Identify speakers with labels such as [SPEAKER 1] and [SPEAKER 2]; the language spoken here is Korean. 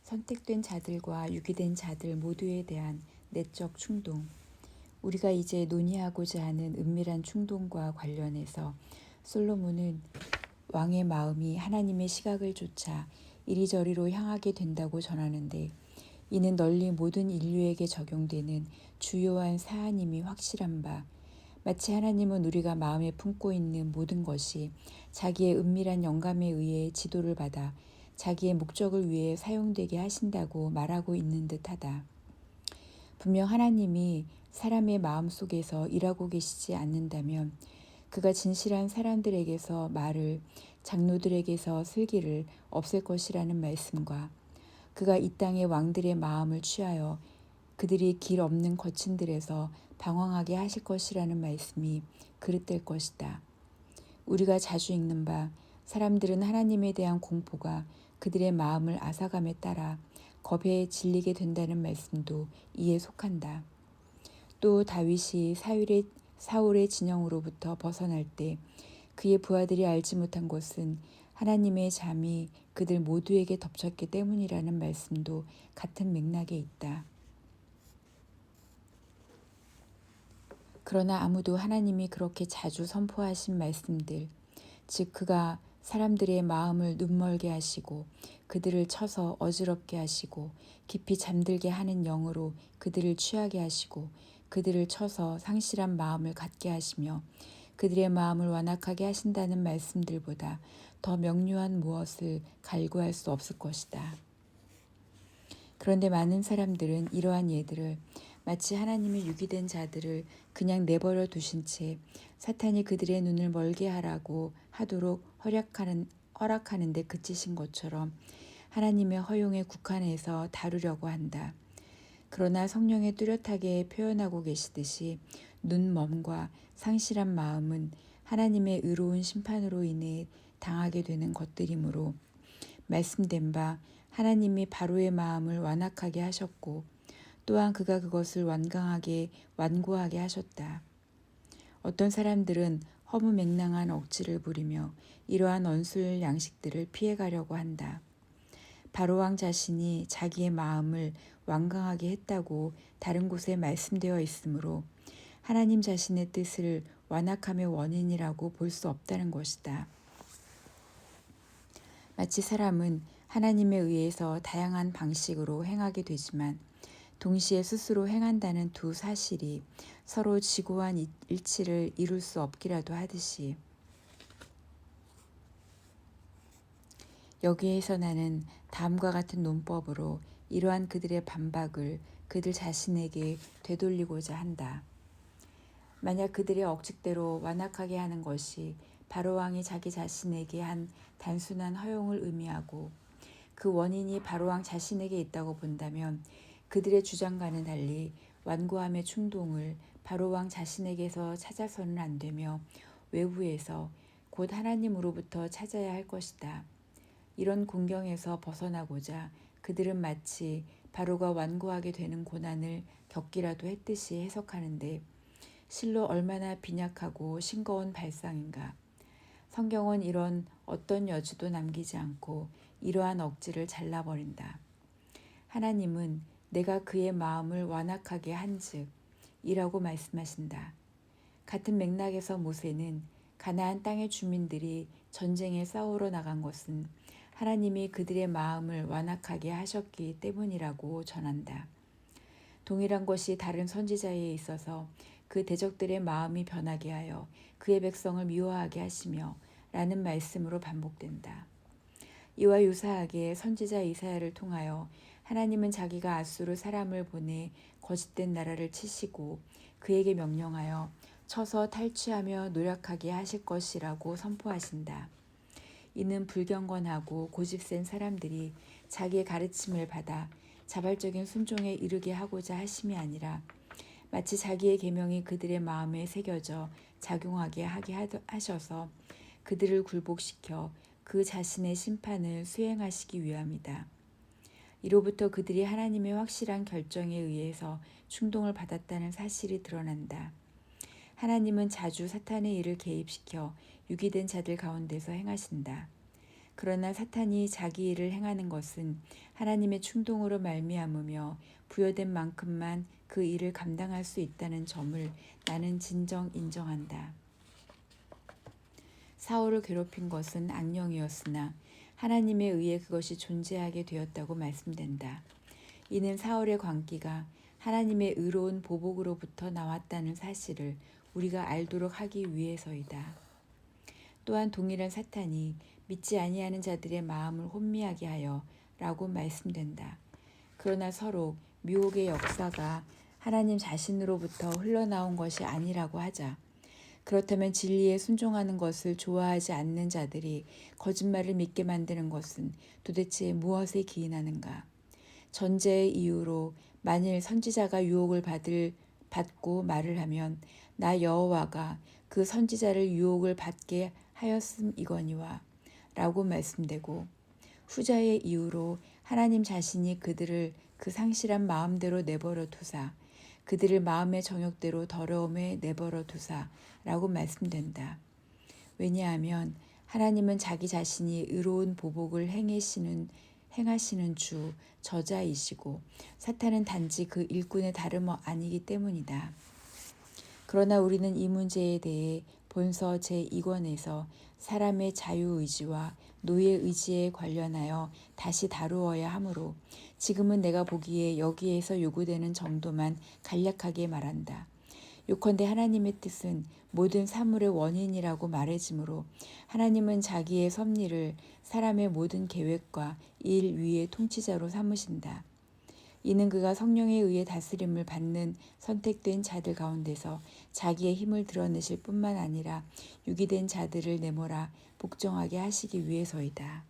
[SPEAKER 1] 선택된 자들과 유기된 자들 모두에 대한 내적 충동. 우리가 이제 논의하고자 하는 은밀한 충동과 관련해서 솔로몬은 왕의 마음이 하나님의 시각을 쫓아 이리저리로 향하게 된다고 전하는데, 이는 널리 모든 인류에게 적용되는 주요한 사안임이 확실한 바, 마치 하나님은 우리가 마음에 품고 있는 모든 것이 자기의 은밀한 영감에 의해 지도를 받아 자기의 목적을 위해 사용되게 하신다고 말하고 있는 듯하다. 분명 하나님이 사람의 마음 속에서 일하고 계시지 않는다면 그가 진실한 사람들에게서 말을, 장로들에게서 슬기를 없앨 것이라는 말씀과 그가 이 땅의 왕들의 마음을 취하여 그들이 길 없는 거친들에서 방황하게 하실 것이라는 말씀이 그릇될 것이다. 우리가 자주 읽는 바, 사람들은 하나님에 대한 공포가 그들의 마음을 앗아감에 따라 겁에 질리게 된다는 말씀도 이에 속한다. 또 다윗이 사울의 진영으로부터 벗어날 때 그의 부하들이 알지 못한 것은 하나님의 잠이 그들 모두에게 덮쳤기 때문이라는 말씀도 같은 맥락에 있다. 그러나 아무도 하나님이 그렇게 자주 선포하신 말씀들, 즉 그가 사람들의 마음을 눈멀게 하시고 그들을 쳐서 어지럽게 하시고 깊이 잠들게 하는 영으로 그들을 취하게 하시고 그들을 쳐서 상실한 마음을 갖게 하시며 그들의 마음을 완악하게 하신다는 말씀들보다 더 명료한 무엇을 갈구할 수 없을 것이다. 그런데 많은 사람들은 이러한 예들을 마치 하나님의 유기된 자들을 그냥 내버려 두신 채 사탄이 그들의 눈을 멀게 하라고 하도록 허락하는 데 그치신 것처럼 하나님의 허용에 국한해서 다루려고 한다. 그러나 성령에 뚜렷하게 표현하고 계시듯이 눈멈과 상실한 마음은 하나님의 의로운 심판으로 인해 당하게 되는 것들이므로 말씀된 바 하나님이 바로의 마음을 완악하게 하셨고 또한 그가 그것을 완고하게 하셨다. 어떤 사람들은 허무맹랑한 억지를 부리며 이러한 언술 양식들을 피해가려고 한다. 바로왕 자신이 자기의 마음을 완강하게 했다고 다른 곳에 말씀되어 있으므로 하나님 자신의 뜻을 완악함의 원인이라고 볼 수 없다는 것이다. 마치 사람은 하나님에 의해서 다양한 방식으로 행하게 되지만 동시에 스스로 행한다는 두 사실이 서로 지고한 일치를 이룰 수 없기라도 하듯이, 여기에서 나는 다음과 같은 논법으로 이러한 그들의 반박을 그들 자신에게 되돌리고자 한다. 만약 그들의 억측대로 완악하게 하는 것이 바로왕이 자기 자신에게 한 단순한 허용을 의미하고 그 원인이 바로왕 자신에게 있다고 본다면 그들의 주장과는 달리 완고함의 충동을 바로왕 자신에게서 찾아서는 안 되며 외부에서 곧 하나님으로부터 찾아야 할 것이다. 이런 공경에서 벗어나고자 그들은 마치 바로가 완고하게 되는 고난을 겪기라도 했듯이 해석하는데 실로 얼마나 빈약하고 싱거운 발상인가. 성경은 이런 어떤 여지도 남기지 않고 이러한 억지를 잘라버린다. 하나님은 내가 그의 마음을 완악하게 한즉 이라고 말씀하신다. 같은 맥락에서 모세는 가나안 땅의 주민들이 전쟁에 싸우러 나간 것은 하나님이 그들의 마음을 완악하게 하셨기 때문이라고 전한다. 동일한 것이 다른 선지자에 있어서 그 대적들의 마음이 변하게 하여 그의 백성을 미워하게 하시며 라는 말씀으로 반복된다. 이와 유사하게 선지자 이사야를 통하여 하나님은 자기가 앗수르 사람을 보내 거짓된 나라를 치시고 그에게 명령하여 쳐서 탈취하며 노력하게 하실 것이라고 선포하신다. 이는 불경건하고 고집센 사람들이 자기의 가르침을 받아 자발적인 순종에 이르게 하고자 하심이 아니라 마치 자기의 계명이 그들의 마음에 새겨져 작용하게 하셔서 그들을 굴복시켜 그 자신의 심판을 수행하시기 위함이다. 이로부터 그들이 하나님의 확실한 결정에 의해서 충동을 받았다는 사실이 드러난다. 하나님은 자주 사탄의 일을 개입시켜 유기된 자들 가운데서 행하신다. 그러나 사탄이 자기 일을 행하는 것은 하나님의 충동으로 말미암으며 부여된 만큼만 그 일을 감당할 수 있다는 점을 나는 진정 인정한다. 사울을 괴롭힌 것은 악령이었으나 하나님에 의해 그것이 존재하게 되었다고 말씀된다. 이는 사울의 광기가 하나님의 의로운 보복으로부터 나왔다는 사실을 우리가 알도록 하기 위해서이다. 또한 동일한 사탄이 믿지 아니하는 자들의 마음을 혼미하게 하여 라고 말씀된다. 그러나 서로 미혹의 역사가 하나님 자신으로부터 흘러나온 것이 아니라고 하자. 그렇다면 진리에 순종하는 것을 좋아하지 않는 자들이 거짓말을 믿게 만드는 것은 도대체 무엇에 기인하는가? 전제의 이유로 만일 선지자가 유혹을 받고 말을 하면 나 여호와가 그 선지자를 유혹을 받게 하였음이거니와 라고 말씀되고, 후자의 이유로 하나님 자신이 그들을 그 상실한 마음대로 내버려 두사 그들을 마음의 정욕대로 더러움에 내버려 두사 라고 말씀된다. 왜냐하면 하나님은 자기 자신이 의로운 보복을 행하시는 주 저자이시고 사탄은 단지 그 일꾼의 다름 아니기 때문이다. 그러나 우리는 이 문제에 대해 본서 제2권에서 사람의 자유의지와 노예의지에 관련하여 다시 다루어야 하므로 지금은 내가 보기에 여기에서 요구되는 정도만 간략하게 말한다. 요컨대 하나님의 뜻은 모든 사물의 원인이라고 말해지므로 하나님은 자기의 섭리를 사람의 모든 계획과 일 위의 통치자로 삼으신다. 이는 그가 성령에 의해 다스림을 받는 선택된 자들 가운데서 자기의 힘을 드러내실 뿐만 아니라 유기된 자들을 내몰아 복종하게 하시기 위해서이다.